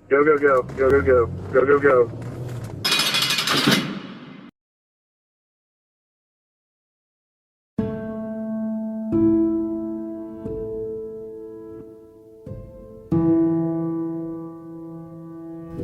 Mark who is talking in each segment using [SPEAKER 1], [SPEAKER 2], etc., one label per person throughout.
[SPEAKER 1] Go, go, go, go, go, go, go, go, go.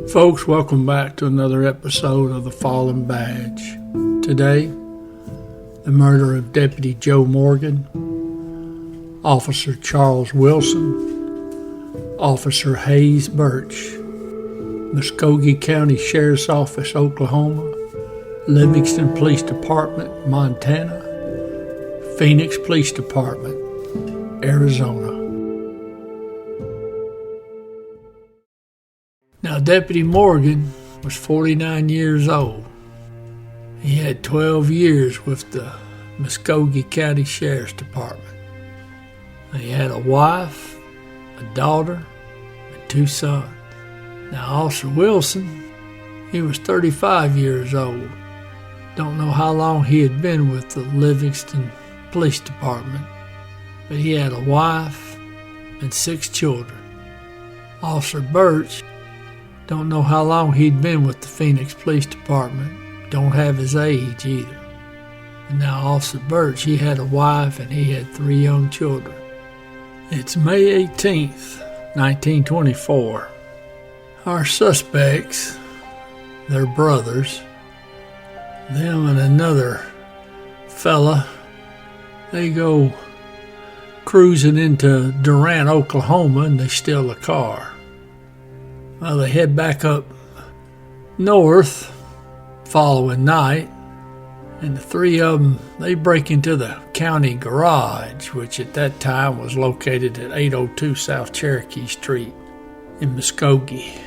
[SPEAKER 2] Folks, welcome back to another episode of The Fallen Badge. Today, the murder of Deputy Joe Morgan, Officer Charles Wilson, Officer Haze Burch, Muskogee County Sheriff's Office, Oklahoma, Livingston Police Department, Montana, Phoenix Police Department, Arizona. Now, Deputy Morgan was 49 years old. He had 12 years with the Muskogee County Sheriff's Department. He had a wife, a daughter, and 2 sons. Now, Officer Wilson, he was 35 years old. Don't know how long he had been with the Livingston Police Department, but he had a wife and 6 children. Officer Burch, don't know how long he'd been with the Phoenix Police Department. Don't have his age either. And now Officer Burch, he had a wife and he had 3 young children. It's May 18th, 1924. Our suspects, their brothers, them and another fella, they go cruising into Durant, Oklahoma, and they steal a car. Well, they head back up north following night, and the 3 of them, they break into the county garage, which at that time was located at 802 South Cherokee Street in Muskogee.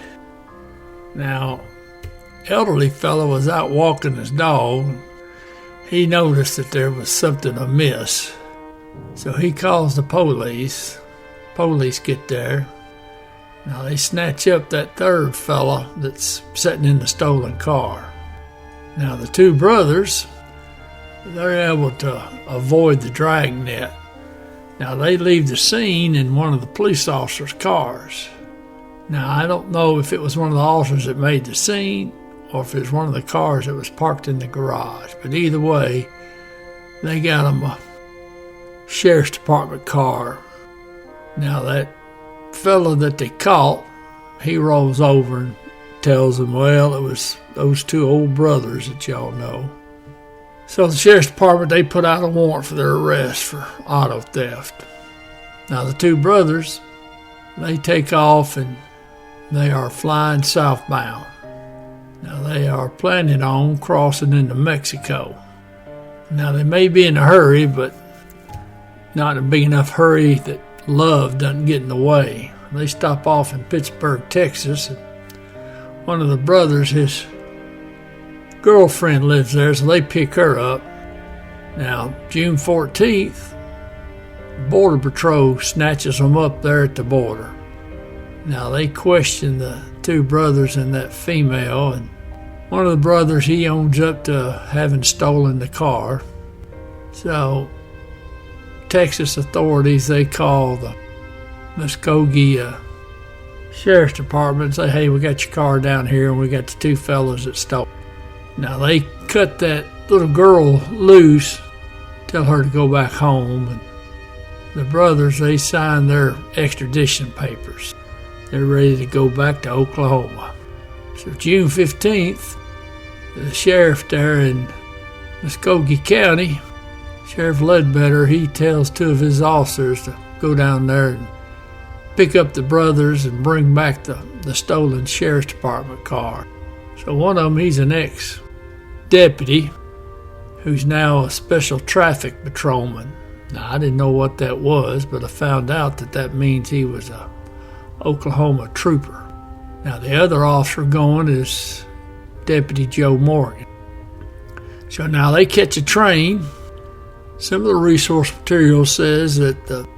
[SPEAKER 2] Now, elderly fellow was out walking his dog. He noticed that there was something amiss, so he calls the police. Police get there. Now, they snatch up that 3rd fella that's sitting in the stolen car. Now, the 2 brothers, they're able to avoid the dragnet. Now, they leave the scene in one of the police officers' cars. Now, I don't know if it was one of the officers that made the scene or if it was one of the cars that was parked in the garage. But either way, they got them a sheriff's department car. Now, that fellow that they caught, he rolls over and tells them, well, it was those 2 old brothers that y'all know. So the sheriff's department, they put out a warrant for their arrest for auto theft. Now the 2 brothers, they take off and they are flying southbound. Now they are planning on crossing into Mexico. Now they may be in a hurry, but not a big enough hurry that love doesn't get in the way. They stop off in Pittsburgh, Texas. And one of the brothers, his girlfriend lives there, so they pick her up. Now, June 14th, Border Patrol snatches them up there at the border. Now, they question the 2 brothers and that female, and one of the brothers, he owns up to having stolen the car. So Texas authorities, they call the Muskogee Sheriff's Department and say, hey, we got your car down here and we got the 2 fellas that stole. Now they cut that little girl loose, tell her to go back home, and the brothers, they sign their extradition papers. They're ready to go back to Oklahoma. So June 15th, the sheriff there in Muskogee County, Sheriff Ledbetter, he tells 2 of his officers to go down there and pick up the brothers and bring back the stolen sheriff's department car. So one of them, he's an ex-deputy who's now a special traffic patrolman. Now, I didn't know what that was, but I found out that means he was a Oklahoma trooper. Now, the other officer going is Deputy Joe Morgan. So now they catch a train. Some of the resource material says that the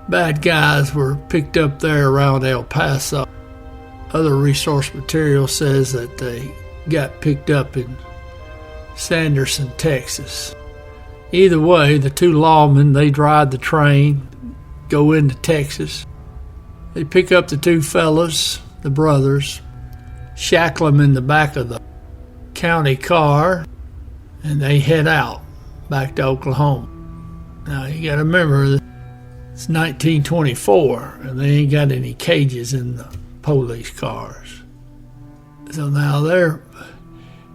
[SPEAKER 2] bad guys were picked up there around El Paso. Other resource material says that they got picked up in Sanderson, Texas. Either way, the 2 lawmen, they drive the train, go into Texas. They pick up the 2 fellas the brothers, shackle them in the back of the county car, and they head out back to Oklahoma. Now, you got to remember, it's 1924, and they ain't got any cages in the police cars. So now they're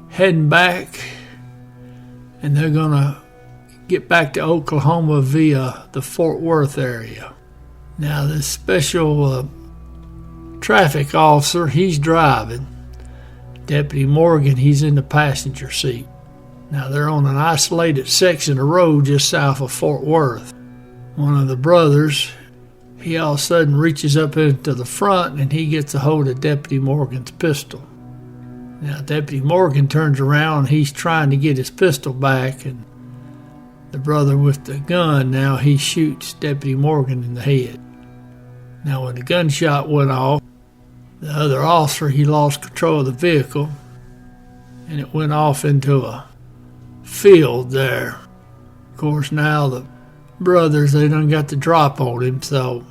[SPEAKER 2] heading back, and they're going to get back to Oklahoma via the Fort Worth area. Now, this special traffic officer, he's driving. Deputy Morgan, he's in the passenger seat. Now, they're on an isolated section of road just south of Fort Worth. One of the brothers, he all of a sudden reaches up into the front, and he gets a hold of Deputy Morgan's pistol. Now, Deputy Morgan turns around, and he's trying to get his pistol back, and the brother with the gun, now he shoots Deputy Morgan in the head. Now, when the gunshot went off, the other officer, he lost control of the vehicle, and it went off into a field there. Of course, now the brothers, they done got the drop on him, so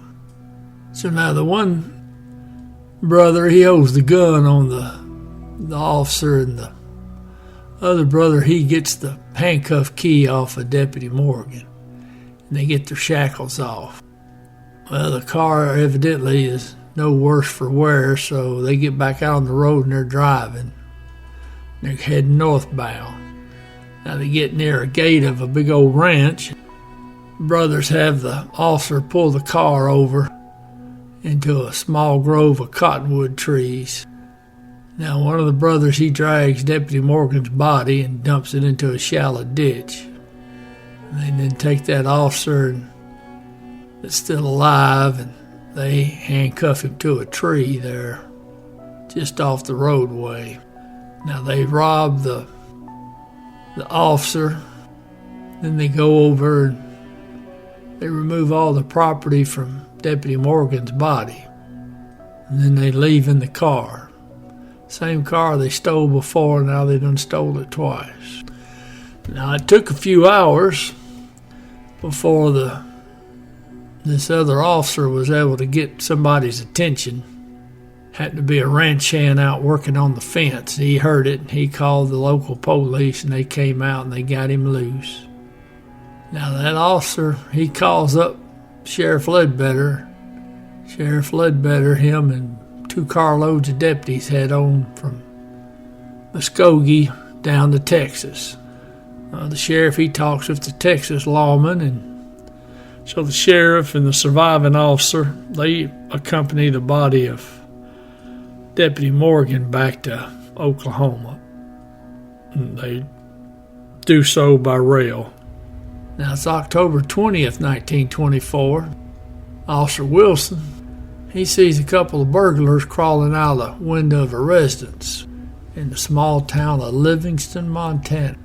[SPEAKER 2] now the one brother, he holds the gun on the officer, and the other brother, he gets the handcuff key off of Deputy Morgan, and they get their shackles off. Well, the car evidently is no worse for wear, so they get back out on the road and they're driving. They're heading northbound. Now they get near a gate of a big old ranch. Brothers have the officer pull the car over into a small grove of cottonwood trees. Now, one of the brothers, he drags Deputy Morgan's body and dumps it into a shallow ditch. And they then take that officer that's still alive, and they handcuff him to a tree there just off the roadway. Now, they rob the officer, then they go over and they remove all the property from Deputy Morgan's body, and then they leave in the car. Same car they stole before, now they done stole it twice. Now, it took a few hours before this other officer was able to get somebody's attention. Happened to be a ranch hand out working on the fence. He heard it, and he called the local police, and they came out and they got him loose. Now, that officer, he calls up Sheriff Ledbetter. Sheriff Ledbetter, him and 2 carloads of deputies head on from Muskogee down to Texas. The sheriff, he talks with the Texas lawman, and so the sheriff and the surviving officer, they accompany the body of Deputy Morgan back to Oklahoma. And they do so by rail. Now, it's October 20th, 1924. Officer Wilson, he sees a couple of burglars crawling out of the window of a residence in the small town of Livingston, Montana.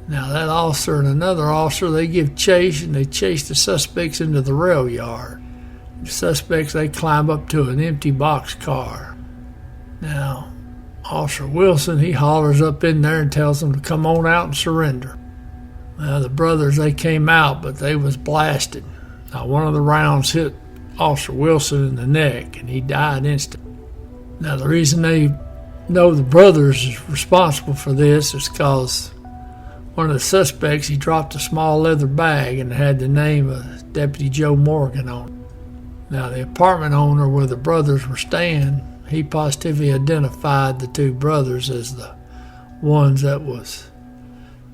[SPEAKER 2] Now, that officer and another officer, they give chase, and they chase the suspects into the rail yard. The suspects, they climb up to an empty box car. Now, Officer Wilson, he hollers up in there and tells them to come on out and surrender. Well, the brothers, they came out, but they was blasted. Now, one of the rounds hit Officer Wilson in the neck, and he died instantly. Now, the reason they know the brothers is responsible for this is because one of the suspects, he dropped a small leather bag and it had the name of Deputy Joe Morgan on it. Now, the apartment owner where the brothers were staying, he positively identified the 2 brothers as the ones that was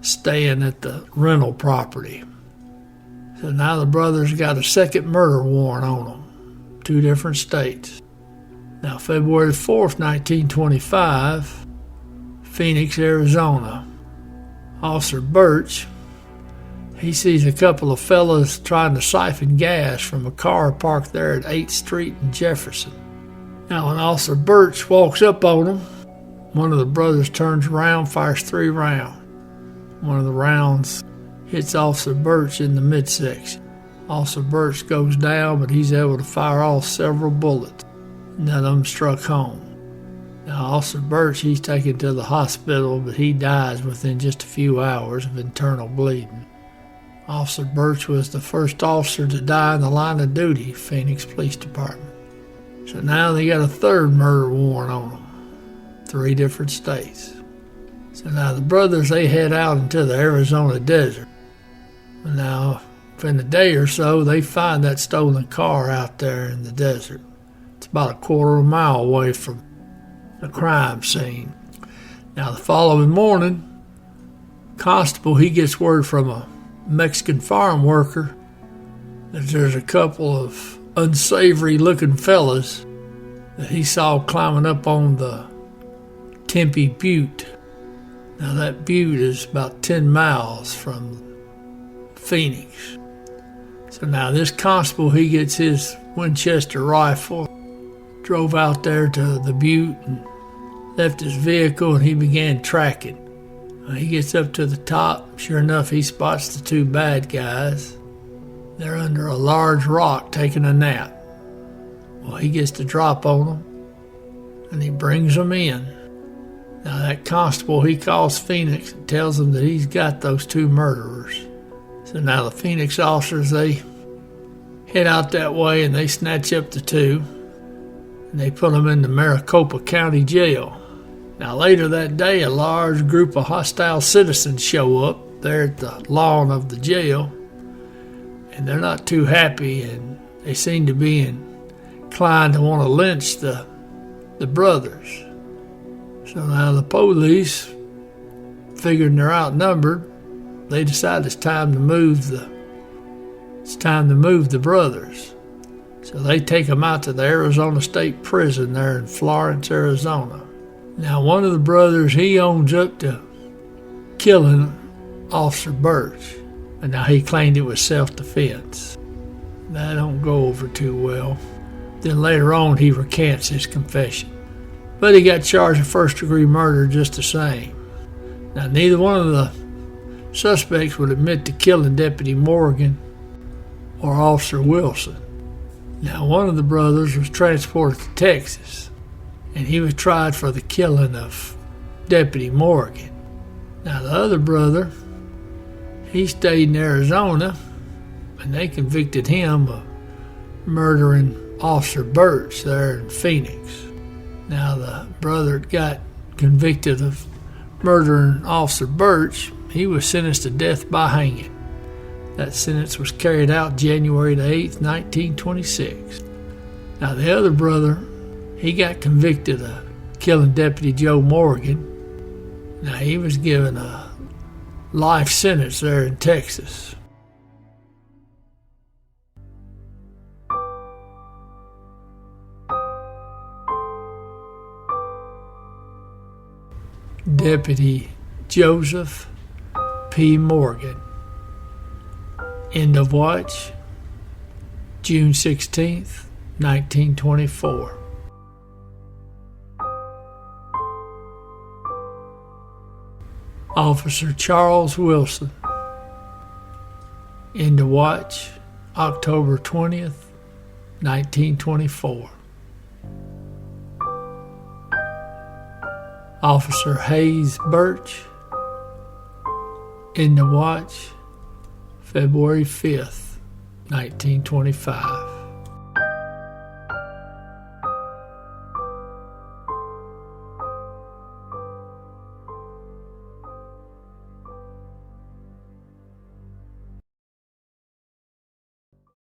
[SPEAKER 2] staying at the rental property. So now the brothers got a second murder warrant on them, 2 different states. Now, February 4th, 1925, Phoenix, Arizona. Officer Burch, he sees a couple of fellas trying to siphon gas from a car parked there at 8th Street and Jefferson. Now, when Officer Burch walks up on them, one of the brothers turns around, fires 3 rounds. One of the rounds hits Officer Burch in the midsection. Officer Burch goes down, but he's able to fire off several bullets. None of them struck home. Now, Officer Burch, he's taken to the hospital, but he dies within just a few hours of internal bleeding. Officer Burch was the first officer to die in the line of duty, Phoenix Police Department. So now they got a third murder warrant on them. 3 different states. So now the brothers, they head out into the Arizona desert. And now, within a day or so, they find that stolen car out there in the desert. It's about a quarter of a mile away from the crime scene. Now the following morning, Constable, he gets word from a Mexican farm worker that there's a couple of unsavory looking fellas that he saw climbing up on the Tempe Butte. Now that butte is about 10 miles from Phoenix. So now this constable, he gets his Winchester rifle, drove out there to the butte and left his vehicle, and he began tracking. He gets up to the top. Sure enough, he spots the 2 bad guys. They're under a large rock taking a nap. Well, he gets the drop on them, and he brings them in. Now that constable, he calls Phoenix and tells them that he's got those 2 murderers. So now the Phoenix officers, they head out that way and they snatch up the 2, and they put them in the Maricopa County Jail. Now later that day, a large group of hostile citizens show up there at the lawn of the jail, and they're not too happy, and they seem to be inclined to want to lynch the brothers. So now the police, figuring they're outnumbered, they decide it's time to move the brothers. So they take them out to the Arizona State Prison there in Florence, Arizona. Now one of the brothers, he owns up to killing Officer Burch, and now he claimed it was self-defense. That don't go over too well. Then later on, he recants his confession. But he got charged with first-degree murder just the same. Now, neither one of the suspects would admit to killing Deputy Morgan or Officer Wilson. Now, one of the brothers was transported to Texas, and he was tried for the killing of Deputy Morgan. Now, the other brother, he stayed in Arizona, and they convicted him of murdering Officer Burch there in Phoenix. Now, the brother that got convicted of murdering Officer Burch, he was sentenced to death by hanging. That sentence was carried out January the 8th, 1926. Now, the other brother, he got convicted of killing Deputy Joe Morgan. Now, he was given a life sentence there in Texas. Deputy Joseph P. Morgan. End of watch, June 16th, 1924. Officer Charles Wilson. End of watch, October 20th, 1924. Officer Haze Burch. End of watch, February 5th, 1925.